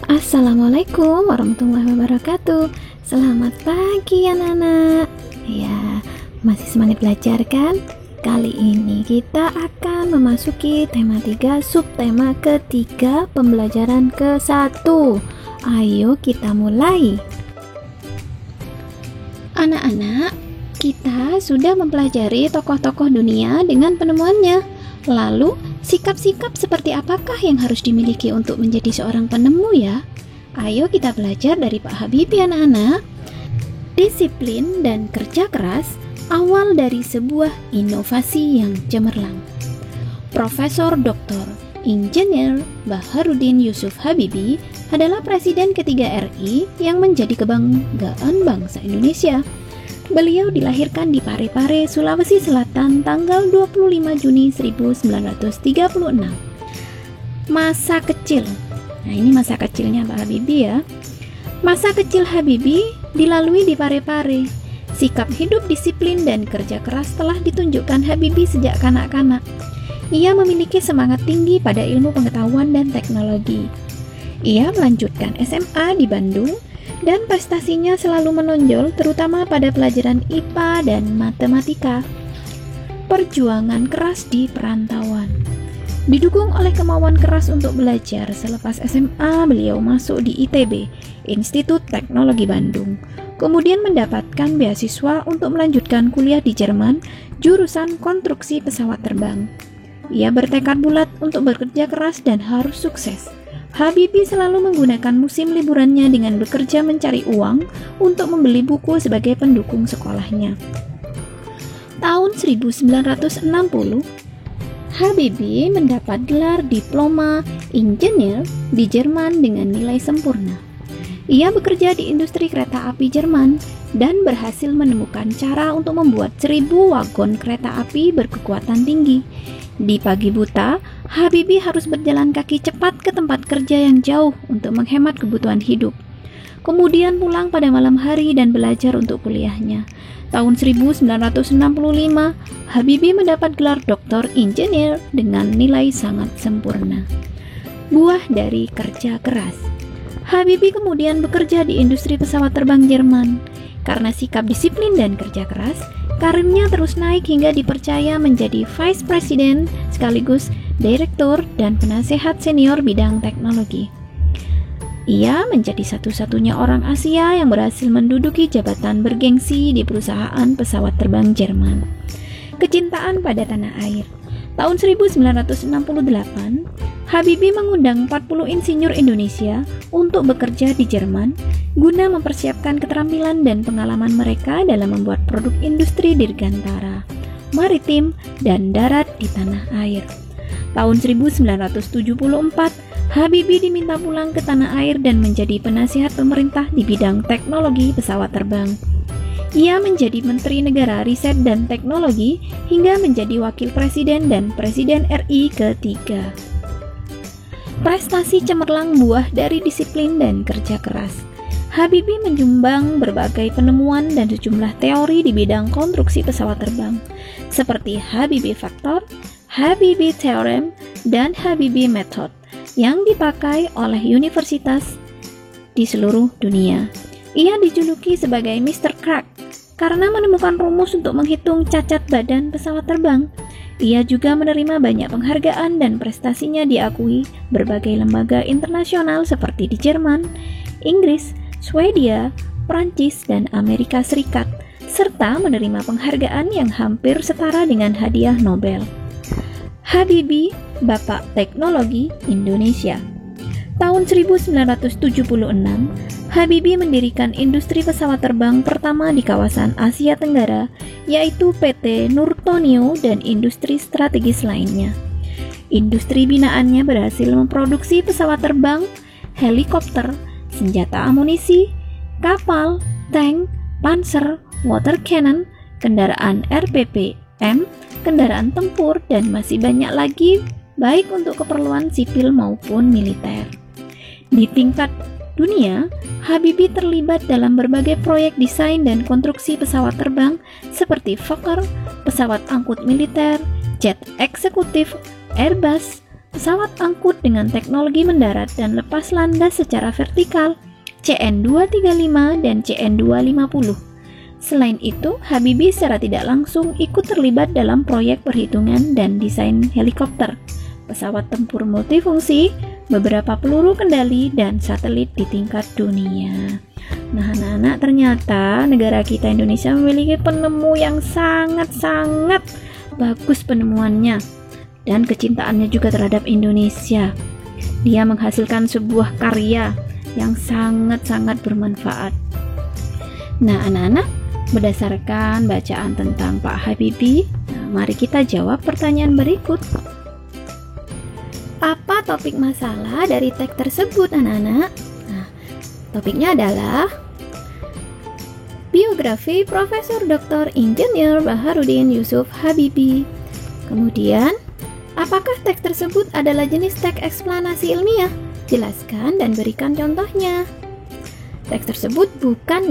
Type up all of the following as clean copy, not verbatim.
Assalamualaikum warahmatullahi wabarakatuh. Selamat pagi anak-anak. Ya, masih semangat belajar kan? Kali ini kita akan memasuki tema 3, subtema ketiga, pembelajaran ke-1. Ayo kita mulai. Anak-anak, kita sudah mempelajari tokoh-tokoh dunia dengan penemuannya. Lalu, sikap-sikap seperti apakah yang harus dimiliki untuk menjadi seorang penemu ya? Ayo kita belajar dari Pak Habibie anak-anak. Disiplin dan kerja keras awal dari sebuah inovasi yang cemerlang. Profesor Dr. Insinyur Baharudin Yusuf Habibie adalah Presiden ketiga RI yang menjadi kebanggaan bangsa Indonesia. Beliau dilahirkan di Parepare, Sulawesi Selatan tanggal 25 Juni 1936. Masa kecil. Nah, ini masa kecilnya Pak Habibie ya. Masa kecil Habibie dilalui di Parepare. Sikap hidup disiplin dan kerja keras telah ditunjukkan Habibie sejak kanak-kanak. Ia memiliki semangat tinggi pada ilmu pengetahuan dan teknologi. Ia melanjutkan SMA di Bandung dan prestasinya selalu menonjol terutama pada pelajaran IPA dan matematika. Perjuangan keras di perantauan. Didukung oleh kemauan keras untuk belajar, selepas SMA beliau masuk di ITB, Institut Teknologi Bandung. Kemudian mendapatkan beasiswa untuk melanjutkan kuliah di Jerman, jurusan konstruksi pesawat terbang. Ia bertekad bulat untuk bekerja keras dan harus sukses. Habibie selalu menggunakan musim liburannya dengan bekerja mencari uang untuk membeli buku sebagai pendukung sekolahnya. Tahun 1960, Habibie mendapat gelar diploma insinyur di Jerman dengan nilai sempurna. Ia bekerja di industri kereta api Jerman dan berhasil menemukan cara untuk membuat 1000 wagon kereta api berkekuatan tinggi. Di pagi buta, Habibie harus berjalan kaki cepat ke tempat kerja yang jauh untuk menghemat kebutuhan hidup. Kemudian pulang pada malam hari dan belajar untuk kuliahnya. Tahun 1965, Habibie mendapat gelar Doktor Insinyur dengan nilai sangat sempurna. Buah dari kerja keras. Habibie kemudian bekerja di industri pesawat terbang Jerman. Karena sikap disiplin dan kerja keras, karirnya terus naik hingga dipercaya menjadi Vice President sekaligus Direktur dan Penasehat Senior bidang teknologi. Ia menjadi satu-satunya orang Asia yang berhasil menduduki jabatan bergengsi di perusahaan pesawat terbang Jerman. Kecintaan pada tanah air. Tahun 1968, Habibie mengundang 40 insinyur Indonesia untuk bekerja di Jerman guna mempersiapkan keterampilan dan pengalaman mereka dalam membuat produk industri dirgantara, maritim, dan darat di tanah air. Tahun 1974, Habibie diminta pulang ke tanah air dan menjadi penasihat pemerintah di bidang teknologi pesawat terbang. Ia menjadi Menteri Negara Riset dan Teknologi hingga menjadi Wakil Presiden dan Presiden RI ketiga. Prestasi cemerlang buah dari disiplin dan kerja keras. Habibie menyumbang berbagai penemuan dan sejumlah teori di bidang konstruksi pesawat terbang, seperti Habibie Factor, Habibie Theorem, dan Habibie Method, yang dipakai oleh universitas di seluruh dunia. Ia dijuluki sebagai Mr. Crack karena menemukan rumus untuk menghitung cacat badan pesawat terbang. Ia juga menerima banyak penghargaan dan prestasinya diakui berbagai lembaga internasional seperti di Jerman, Inggris, Swedia, Prancis, dan Amerika Serikat, serta menerima penghargaan yang hampir setara dengan hadiah Nobel. Habibie, Bapak Teknologi Indonesia. Tahun 1976, Habibie mendirikan industri pesawat terbang pertama di kawasan Asia Tenggara, yaitu PT Nurtonio dan industri strategis lainnya. Industri binaannya berhasil memproduksi pesawat terbang, helikopter, senjata amunisi, kapal, tank, panser, water cannon, kendaraan RPPM, kendaraan tempur, dan masih banyak lagi, baik untuk keperluan sipil maupun militer. Di tingkat dunia, Habibie terlibat dalam berbagai proyek desain dan konstruksi pesawat terbang seperti Fokker, pesawat angkut militer, jet eksekutif, Airbus, pesawat angkut dengan teknologi mendarat dan lepas landas secara vertikal, CN-235 dan CN-250. Selain itu, Habibie secara tidak langsung ikut terlibat dalam proyek perhitungan dan desain helikopter, pesawat tempur multifungsi, beberapa peluru kendali, dan satelit di tingkat dunia. Nah, anak-anak, ternyata negara kita Indonesia memiliki penemu yang sangat-sangat bagus penemuannya dan kecintaannya juga terhadap Indonesia. Dia menghasilkan sebuah karya yang sangat-sangat bermanfaat. Nah, anak-anak, berdasarkan bacaan tentang Pak Habibie, mari kita jawab pertanyaan berikut. Apa topik masalah dari teks tersebut, anak-anak? Nah, topiknya adalah biografi Profesor Dr. Insinyur Baharudin Yusuf Habibie. Kemudian, apakah teks tersebut adalah jenis teks eksplanasi ilmiah? Jelaskan dan berikan contohnya. Teks tersebut bukan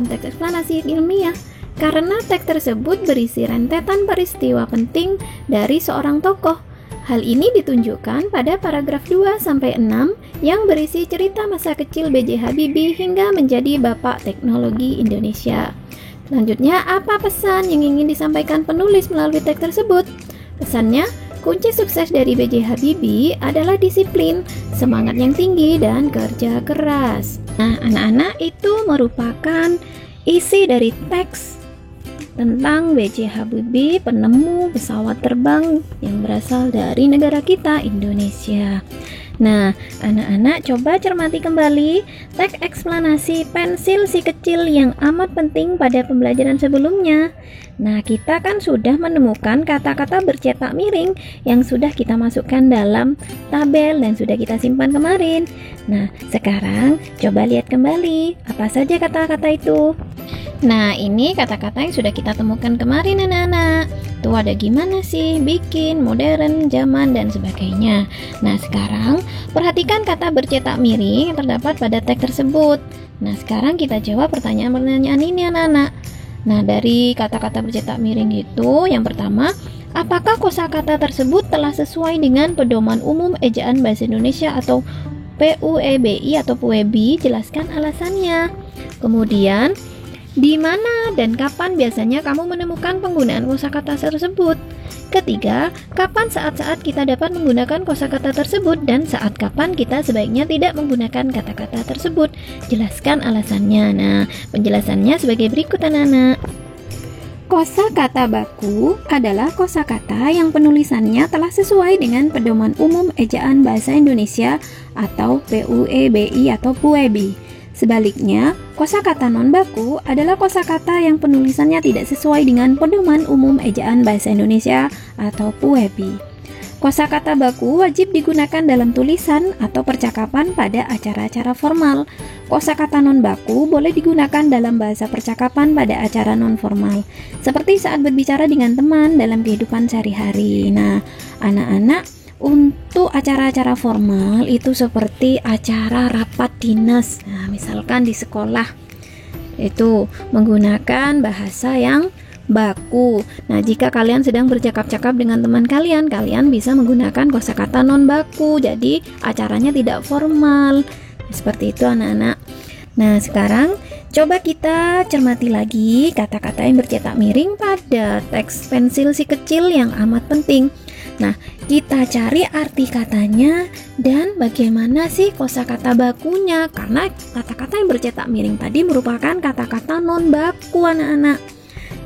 teks eksplanasi ilmiah, karena teks tersebut berisi rentetan peristiwa penting dari seorang tokoh. Hal ini ditunjukkan pada paragraf 2-6 yang berisi cerita masa kecil B.J. Habibie hingga menjadi Bapak Teknologi Indonesia. Selanjutnya, apa pesan yang ingin disampaikan penulis melalui teks tersebut? Pesannya, kunci sukses dari B.J. Habibie adalah disiplin, semangat yang tinggi, dan kerja keras. Nah, anak-anak, itu merupakan isi dari teks tentang B.J. Habibie, penemu pesawat terbang yang berasal dari negara kita, Indonesia. Nah, anak-anak, coba cermati kembali teks eksplanasi pensil si kecil yang amat penting pada pembelajaran sebelumnya. Nah, kita kan sudah menemukan kata-kata bercetak miring yang sudah kita masukkan dalam tabel dan sudah kita simpan kemarin. Nah, sekarang coba lihat kembali apa saja kata-kata itu. Nah, ini kata-kata yang sudah kita temukan kemarin, anak-anak. Tuh, ada gimana sih, bikin, modern, zaman, dan sebagainya. Nah, sekarang perhatikan kata bercetak miring yang terdapat pada teks tersebut. Nah, sekarang kita jawab pertanyaan-pertanyaan ini, anak-anak. Nah, dari kata-kata bercetak miring itu, yang pertama, apakah kosakata tersebut telah sesuai dengan pedoman umum ejaan bahasa Indonesia atau PUEBI atau PUEBI? Jelaskan alasannya. Kemudian, di mana dan kapan biasanya kamu menemukan penggunaan kosakata tersebut? Ketiga, kapan saat-saat kita dapat menggunakan kosakata tersebut dan saat kapan kita sebaiknya tidak menggunakan kata-kata tersebut? Jelaskan alasannya. Nah, penjelasannya sebagai berikut, anak-anak. Kosakata baku adalah kosakata yang penulisannya telah sesuai dengan pedoman umum ejaan bahasa Indonesia atau PUEBI atau PUEBI. Sebaliknya, kosakata non-baku adalah kosakata yang penulisannya tidak sesuai dengan pedoman umum ejaan bahasa Indonesia atau PUEBI. Kosakata baku wajib digunakan dalam tulisan atau percakapan pada acara-acara formal. Kosakata non-baku boleh digunakan dalam bahasa percakapan pada acara non-formal, seperti saat berbicara dengan teman dalam kehidupan sehari-hari. Nah, anak-anak, untuk acara-acara formal itu seperti acara rapat dinas. Nah, misalkan di sekolah itu menggunakan bahasa yang baku. Nah, jika kalian sedang bercakap-cakap dengan teman kalian, kalian bisa menggunakan kosakata non baku. Jadi, acaranya tidak formal. Seperti itu, anak-anak. Nah, sekarang coba kita cermati lagi kata-kata yang bercetak miring pada teks pensil si kecil yang amat penting. Nah, kita cari arti katanya dan bagaimana sih kosakata bakunya, karena kata-kata yang bercetak miring tadi merupakan kata-kata non baku, anak-anak.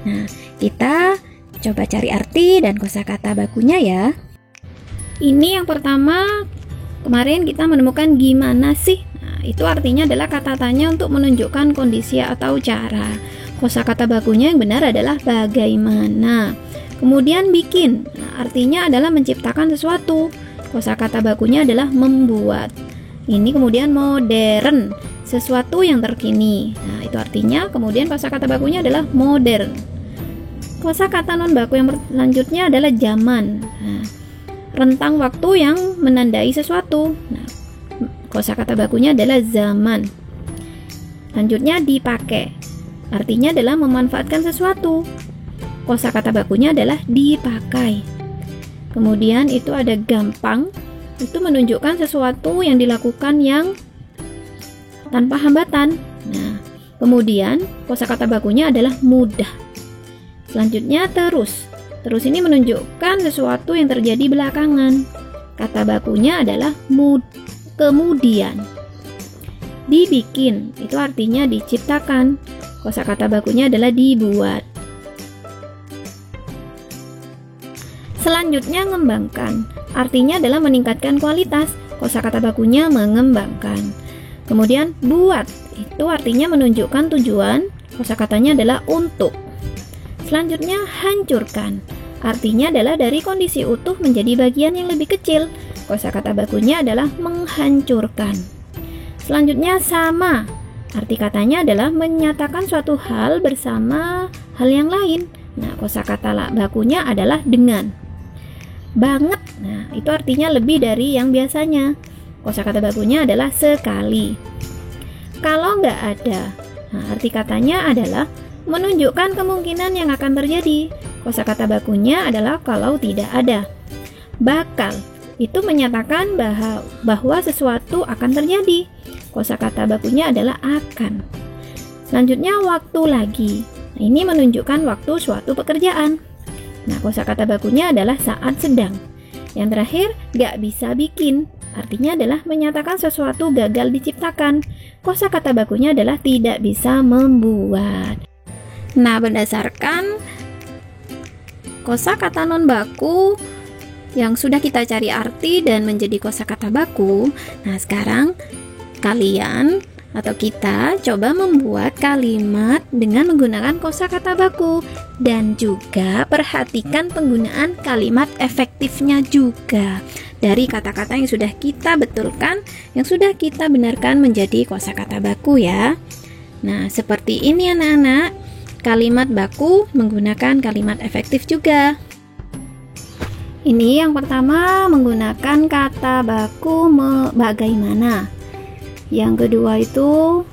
Nah, kita coba cari arti dan kosakata bakunya ya. Ini yang pertama, kemarin kita menemukan gimana sih. Nah, itu artinya adalah kata tanya untuk menunjukkan kondisi atau cara. Kosakata bakunya yang benar adalah bagaimana. Kemudian bikin, nah, artinya adalah menciptakan sesuatu. Kosakata bakunya adalah membuat. Ini kemudian modern, sesuatu yang terkini. Nah, itu artinya kemudian kosakata bakunya adalah modern. Kosakata non baku yang selanjutnya adalah zaman. Nah, rentang waktu yang menandai sesuatu. Nah, kosakata bakunya adalah zaman. Selanjutnya dipakai. Artinya adalah memanfaatkan sesuatu. Kosakata bakunya adalah dipakai. Kemudian itu ada gampang. itu menunjukkan sesuatu yang dilakukan yang tanpa hambatan. Nah, kemudian kosakata bakunya adalah mudah. Selanjutnya terus. Terus ini menunjukkan sesuatu yang terjadi belakangan. Kata bakunya adalah kemudian. Dibikin, itu artinya diciptakan. Kosakata bakunya adalah dibuat. Selanjutnya ngembangkan, artinya adalah meningkatkan kualitas. Kosakata bakunya mengembangkan. Kemudian buat, itu artinya menunjukkan tujuan. Kosakatanya adalah untuk. Selanjutnya hancurkan, artinya adalah dari kondisi utuh menjadi bagian yang lebih kecil. Kosakata bakunya adalah menghancurkan. Selanjutnya sama, arti katanya adalah menyatakan suatu hal bersama hal yang lain. Nah, kosakata bakunya adalah dengan. Banget, nah itu artinya lebih dari yang biasanya. Kosakata bakunya adalah sekali. Kalau nggak ada, nah arti katanya adalah menunjukkan kemungkinan yang akan terjadi. Kosakata bakunya adalah kalau tidak ada. Bakal, itu menyatakan bahwa sesuatu akan terjadi. Kosakata bakunya adalah akan. Selanjutnya waktu lagi. Nah, ini menunjukkan waktu suatu pekerjaan. Nah, kosakata bakunya adalah saat sedang. Yang terakhir, gak bisa bikin. Artinya adalah menyatakan sesuatu gagal diciptakan. Kosakata bakunya adalah tidak bisa membuat. Nah, berdasarkan kosakata non baku yang sudah kita cari arti dan menjadi kosakata baku, nah sekarang kalian atau kita coba membuat kalimat dengan menggunakan kosakata baku dan juga perhatikan penggunaan kalimat efektifnya juga dari kata-kata yang sudah kita betulkan, yang sudah kita benarkan menjadi kosakata baku ya. Nah, seperti ini anak-anak. Kalimat baku menggunakan kalimat efektif juga. Ini yang pertama menggunakan kata baku bagaimana. Yang kedua itu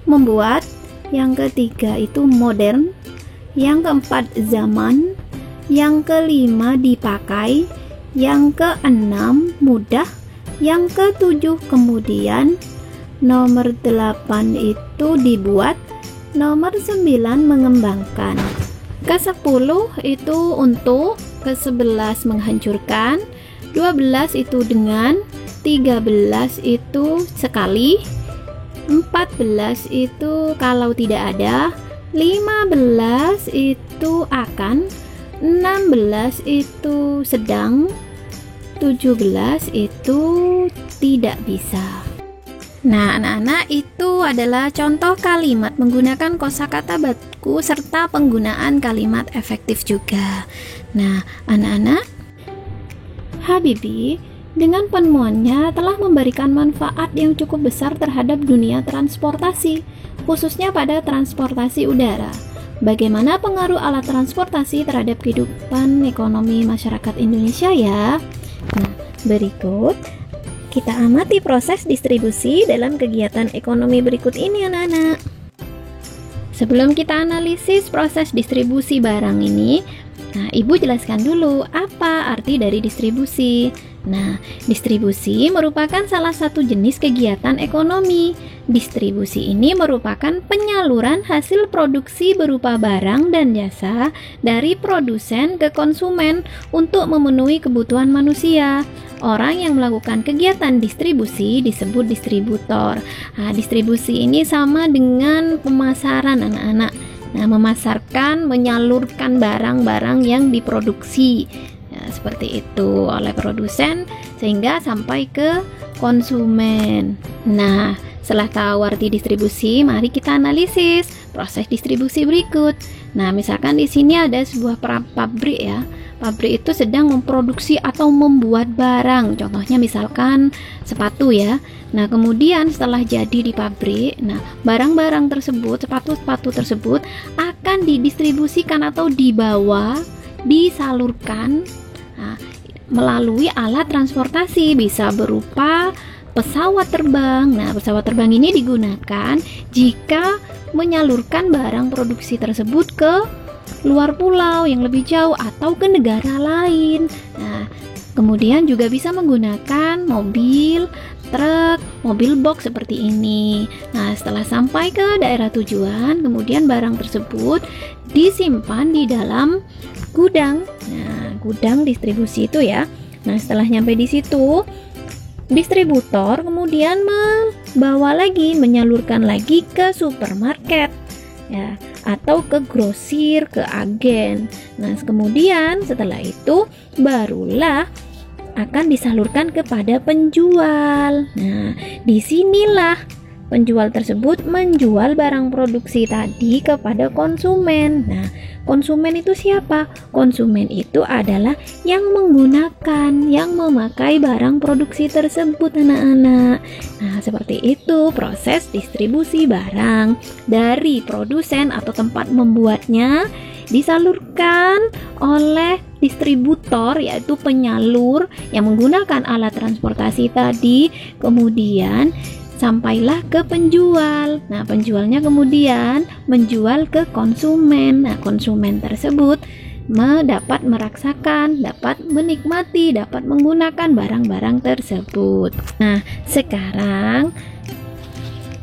membuat. Yang ketiga itu modern. Yang keempat zaman. Yang kelima dipakai. Yang keenam mudah. Yang ketujuh kemudian. Nomor 8 itu dibuat. Nomor 9 mengembangkan. Ke-10 itu untuk, ke-11 menghancurkan, 12 itu dengan, 13 itu sekali, 14 itu kalau tidak ada, 15 itu akan, 16 itu sedang, 17 itu tidak bisa. Nah, anak-anak, itu adalah contoh kalimat menggunakan kosakata baku serta penggunaan kalimat efektif juga. Nah, anak-anak, Habibie dengan penemuannya telah memberikan manfaat yang cukup besar terhadap dunia transportasi, khususnya pada transportasi udara. Bagaimana pengaruh alat transportasi terhadap kehidupan ekonomi masyarakat Indonesia ya? Nah, berikut kita amati proses distribusi dalam kegiatan ekonomi berikut ini anak-anak. Sebelum kita analisis proses distribusi barang ini, nah Ibu jelaskan dulu apa arti dari distribusi. Nah, distribusi merupakan salah satu jenis kegiatan ekonomi. Distribusi ini merupakan penyaluran hasil produksi berupa barang dan jasa dari produsen ke konsumen untuk memenuhi kebutuhan manusia. Orang yang melakukan kegiatan distribusi disebut distributor. Nah, distribusi ini sama dengan pemasaran anak-anak. Nah, memasarkan, menyalurkan barang-barang yang diproduksi seperti itu oleh produsen sehingga sampai ke konsumen. Nah, setelah tahu arti distribusi, mari kita analisis proses distribusi berikut. Nah, misalkan di sini ada sebuah pabrik ya. Pabrik itu sedang memproduksi atau membuat barang. Contohnya misalkan sepatu ya. Nah, kemudian setelah jadi di pabrik, nah barang-barang tersebut, sepatu-sepatu tersebut akan didistribusikan atau dibawa, disalurkan melalui alat transportasi, bisa berupa pesawat terbang. Nah, pesawat terbang ini digunakan jika menyalurkan barang produksi tersebut ke luar pulau yang lebih jauh atau ke negara lain. Nah, Kemudian juga bisa menggunakan mobil, truk, mobil box seperti ini. Nah, setelah sampai ke daerah tujuan, kemudian barang tersebut disimpan di dalam gudang. Nah, gudang distribusi itu ya. Nah, setelah nyampe di situ, distributor kemudian menyalurkan lagi ke supermarket ya, atau ke grosir, ke agen. Nah, kemudian setelah itu barulah akan disalurkan kepada penjual. Nah, disinilah penjual tersebut menjual barang produksi tadi kepada konsumen. Nah, konsumen itu siapa? Konsumen itu adalah yang menggunakan, yang memakai barang produksi tersebut, anak-anak. Nah, seperti itu proses distribusi barang dari produsen atau tempat membuatnya disalurkan oleh distributor, yaitu penyalur yang menggunakan alat transportasi tadi, kemudian sampailah ke penjual. Nah, penjualnya kemudian menjual ke konsumen. Nah, konsumen tersebut dapat merasakan, dapat menikmati, dapat menggunakan barang-barang tersebut. Nah, sekarang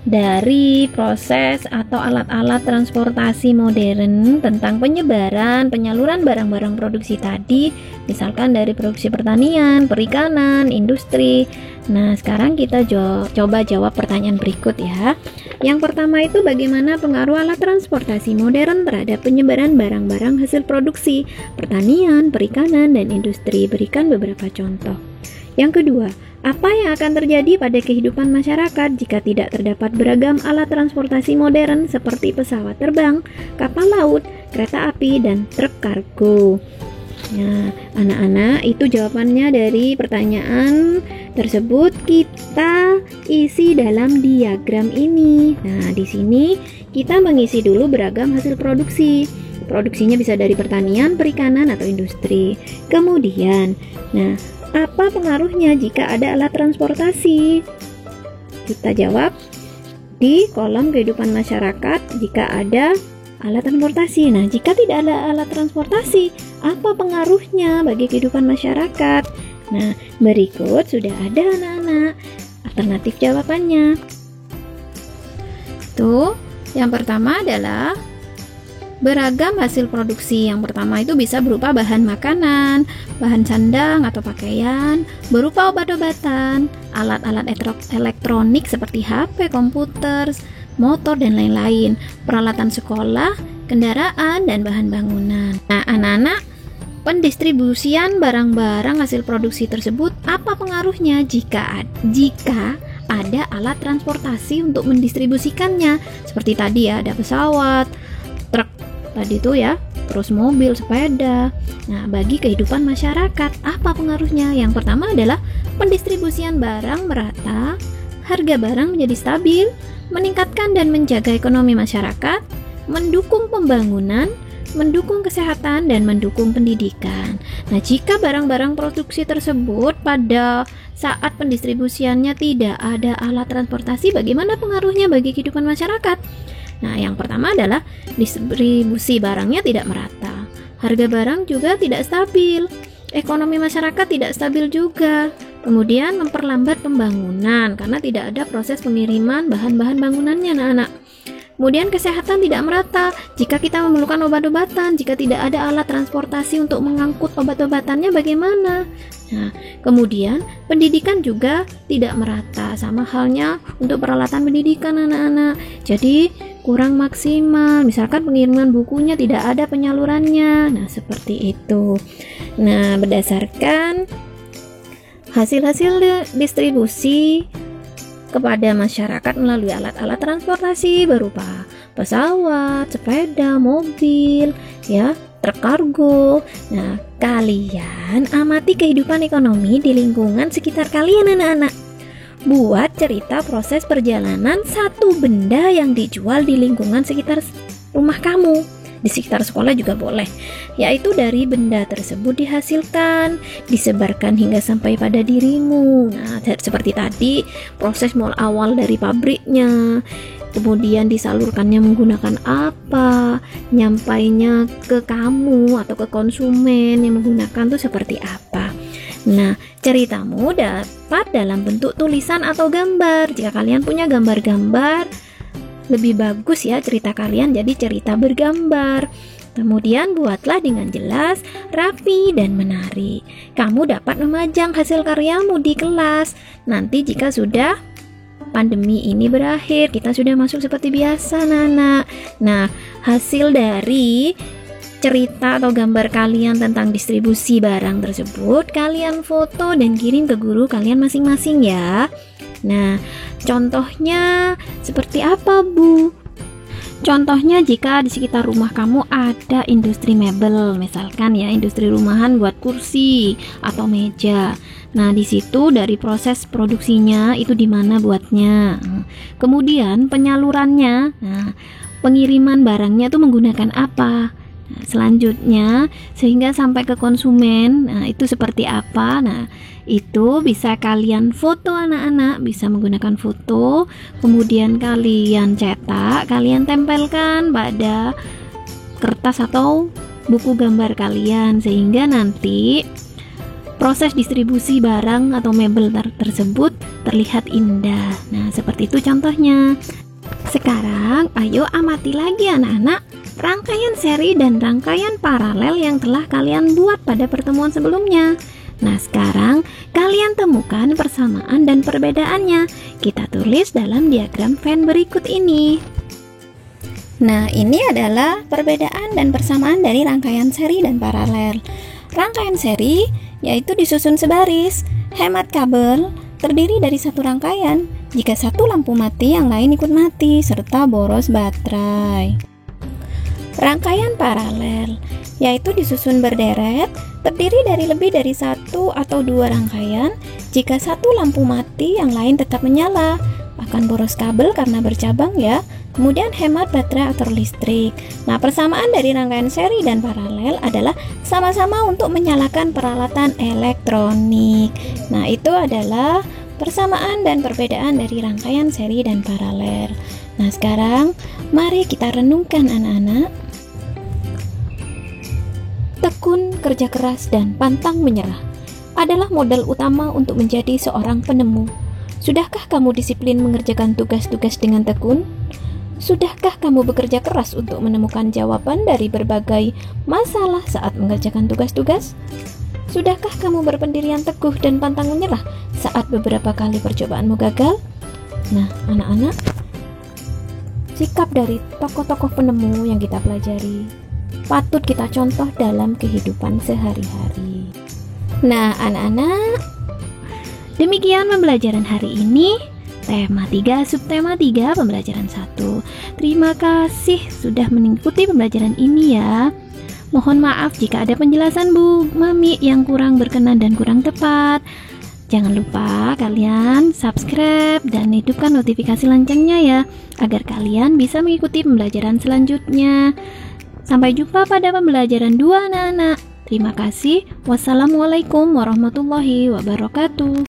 dari proses atau alat-alat transportasi modern tentang penyebaran, penyaluran barang-barang produksi tadi, misalkan dari produksi pertanian, perikanan, industri. Nah, sekarang kita coba jawab pertanyaan berikut ya. Yang pertama itu bagaimana pengaruh alat transportasi modern terhadap penyebaran barang-barang hasil produksi pertanian, perikanan, dan industri. Berikan beberapa contoh. Yang kedua, apa yang akan terjadi pada kehidupan masyarakat jika tidak terdapat beragam alat transportasi modern seperti pesawat terbang, kapal laut, kereta api, dan truk kargo? Nah, anak-anak, itu jawabannya dari pertanyaan tersebut kita isi dalam diagram ini. Nah, di sini kita mengisi dulu beragam hasil produksi. Produksinya bisa dari pertanian, perikanan, atau industri. Kemudian, nah, apa pengaruhnya jika ada alat transportasi? Kita jawab di kolom kehidupan masyarakat jika ada alat transportasi. Nah, jika tidak ada alat transportasi, apa pengaruhnya bagi kehidupan masyarakat? Nah, berikut sudah ada anak-anak alternatif jawabannya. Tuh, yang pertama adalah beragam hasil produksi. Yang pertama itu bisa berupa bahan makanan, bahan sandang atau pakaian, berupa obat-obatan, alat-alat elektronik seperti HP, komputer, motor, dan lain-lain, peralatan sekolah, kendaraan, dan bahan bangunan. Nah, anak-anak, pendistribusian barang-barang hasil produksi tersebut apa pengaruhnya jika ada alat transportasi untuk mendistribusikannya? Seperti tadi ya, ada pesawat, truk tadi itu ya, terus mobil, sepeda. Nah, bagi kehidupan masyarakat apa pengaruhnya? Yang pertama adalah pendistribusian barang merata, harga barang menjadi stabil, meningkatkan dan menjaga ekonomi masyarakat, mendukung pembangunan, mendukung kesehatan, dan mendukung pendidikan. Nah, jika barang-barang produksi tersebut pada saat pendistribusiannya tidak ada alat transportasi, bagaimana pengaruhnya bagi kehidupan masyarakat? Nah, yang pertama adalah distribusi barangnya tidak merata, harga barang juga tidak stabil, ekonomi masyarakat tidak stabil juga. Kemudian memperlambat pembangunan karena tidak ada proses pengiriman bahan-bahan bangunannya, anak-anak. Kemudian kesehatan tidak merata. Jika kita memerlukan obat-obatan, jika tidak ada alat transportasi untuk mengangkut obat-obatannya, bagaimana? Nah, kemudian pendidikan juga tidak merata, sama halnya untuk peralatan pendidikan, anak-anak. Jadi kurang maksimal. Misalkan pengiriman bukunya tidak ada penyalurannya. Nah, seperti itu. Nah, berdasarkan hasil-hasil distribusi kepada masyarakat melalui alat-alat transportasi berupa pesawat, sepeda, mobil, ya, truk kargo. Nah, kalian amati kehidupan ekonomi di lingkungan sekitar kalian, anak-anak. Buat cerita proses perjalanan satu benda yang dijual di lingkungan sekitar rumah kamu. Di sekitar sekolah juga boleh, yaitu dari benda tersebut dihasilkan, disebarkan hingga sampai pada dirimu. Nah, seperti tadi, proses awal dari pabriknya, kemudian disalurkannya menggunakan apa, nyampainya ke kamu atau ke konsumen yang menggunakan tuh seperti apa. Nah, ceritamu dapat dalam bentuk tulisan atau gambar. Jika kalian punya gambar-gambar, lebih bagus ya cerita kalian jadi cerita bergambar. Kemudian buatlah dengan jelas, rapi, dan menarik. Kamu dapat memajang hasil karyamu di kelas. Nanti jika sudah pandemi ini berakhir, kita sudah masuk seperti biasa, anak-anak. Nah, hasil dari cerita atau gambar kalian tentang distribusi barang tersebut, kalian foto dan kirim ke guru kalian masing-masing ya. Nah, contohnya seperti apa, Bu? Contohnya jika di sekitar rumah kamu ada industri mebel, misalkan ya, industri rumahan buat kursi atau meja. Nah, di situ dari proses produksinya itu di mana buatnya. Kemudian penyalurannya, nah, pengiriman barangnya itu menggunakan apa? Nah, selanjutnya sehingga sampai ke konsumen, nah itu seperti apa? Nah, itu bisa kalian foto anak-anak, bisa menggunakan foto, kemudian kalian cetak, kalian tempelkan pada kertas atau buku gambar kalian, sehingga nanti proses distribusi barang atau mebel tersebut terlihat indah. Nah, seperti itu contohnya. Sekarang ayo amati lagi anak-anak rangkaian seri dan rangkaian paralel yang telah kalian buat pada pertemuan sebelumnya. Nah, sekarang kalian temukan persamaan dan perbedaannya. Kita tulis dalam diagram Venn berikut ini. Nah, ini adalah perbedaan dan persamaan dari rangkaian seri dan paralel. Rangkaian seri yaitu disusun sebaris, hemat kabel, terdiri dari satu rangkaian. Jika satu lampu mati, yang lain ikut mati, serta boros baterai. Rangkaian paralel yaitu disusun berderet, terdiri dari lebih dari satu atau dua rangkaian. Jika satu lampu mati, yang lain tetap menyala. Akan boros kabel karena bercabang ya. Kemudian hemat baterai atau listrik. Nah, persamaan dari rangkaian seri dan paralel adalah sama-sama untuk menyalakan peralatan elektronik. Nah, itu adalah persamaan dan perbedaan dari rangkaian seri dan paralel. Nah, sekarang mari kita renungkan anak-anak. Tekun, kerja keras, dan pantang menyerah adalah modal utama untuk menjadi seorang penemu. Sudahkah kamu disiplin mengerjakan tugas-tugas dengan tekun? Sudahkah kamu bekerja keras untuk menemukan jawaban dari berbagai masalah saat mengerjakan tugas-tugas? Sudahkah kamu berpendirian teguh dan pantang menyerah saat beberapa kali percobaanmu gagal? Nah, anak-anak, sikap dari tokoh-tokoh penemu yang kita pelajari patut kita contoh dalam kehidupan sehari-hari. Nah, anak-anak, demikian pembelajaran hari ini. Tema 3, subtema 3, pembelajaran 1. Terima kasih sudah mengikuti pembelajaran ini ya. Mohon maaf jika ada penjelasan Bu Mami yang kurang berkenan dan kurang tepat. Jangan lupa kalian subscribe dan hidupkan notifikasi loncengnya ya, agar kalian bisa mengikuti pembelajaran selanjutnya. Sampai jumpa pada pembelajaran 2 anak-anak. Terima kasih. Wassalamualaikum warahmatullahi wabarakatuh.